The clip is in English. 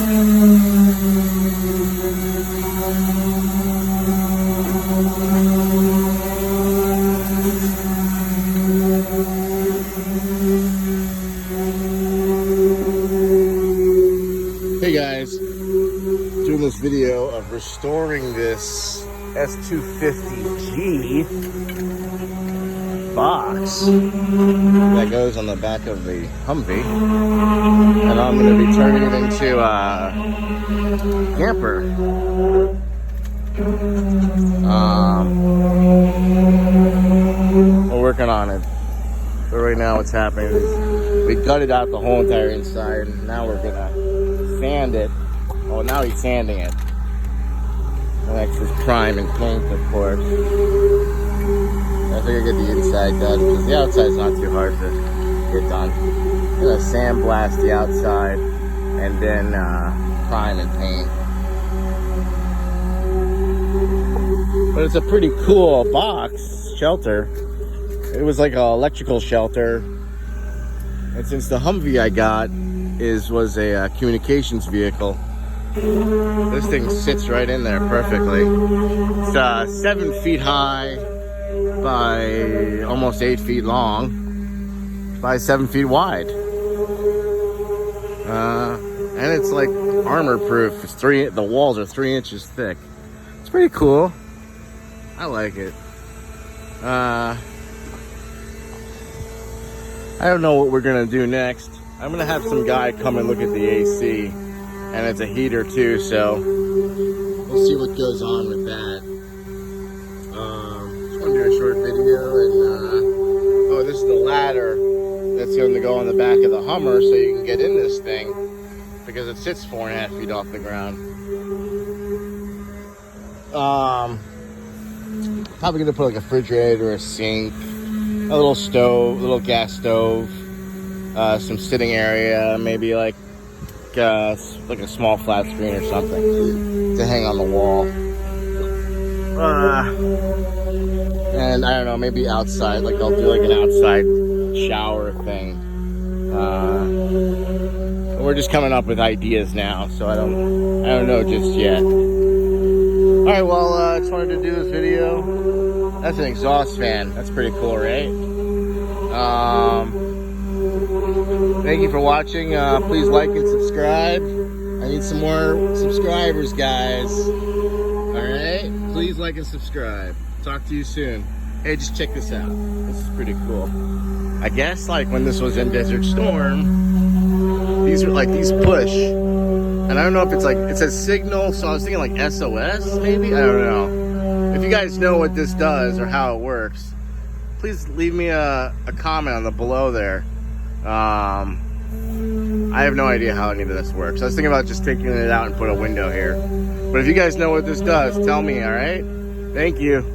Hey guys, doing this video of restoring this S250G box that goes on the back of the Humvee, and I'm going to be turning it into a camper. We're working on it, but right now what's happening is we gutted out the whole entire inside, and now we're gonna sand it. Oh, now he's sanding it. Next is prime and paint, of course. I think I get the inside done because the outside's not too hard to get done. I'm gonna sandblast the outside and then prime and paint. But it's a pretty cool box shelter. It was like an electrical shelter, and since the Humvee I got was a communications vehicle, this thing sits right in there perfectly. It's 7 feet high by almost 8 feet long by 7 feet wide, and it's like armor proof. It's the walls are 3 inches thick. It's pretty cool. I like it. I don't know what we're gonna do next. I'm gonna have some guy come and look at the AC, and it's a heater too, so we'll see what goes on with that. Just want to do a short video, and oh, this is the ladder that's going to go on the back of the Hummer, so you can get in this thing because it sits 4.5 feet off the ground. Probably gonna put like a refrigerator, a sink, a little stove, a little gas stove, some sitting area, maybe like a small flat screen or something to hang on the wall. And I don't know, maybe outside, like I'll do like an outside shower thing. We're just coming up with ideas now, so I don't know just yet. All right, well, I just wanted to do this video. That's an exhaust fan. That's pretty cool, right? Thank you for watching. Please like and subscribe. I need some more subscribers, guys. All right? Please like and subscribe. Talk to you soon. Hey, just check this out. This is pretty cool. I guess, like, when this was in Desert Storm, these push. And I don't know if it's like, it says signal, so I was thinking like SOS, maybe? I don't know. If you guys know what this does or how it works, please leave me a comment on the below there. I have no idea how any of this works. I was thinking about just taking it out and put a window here. But if you guys know what this does, tell me, all right? Thank you.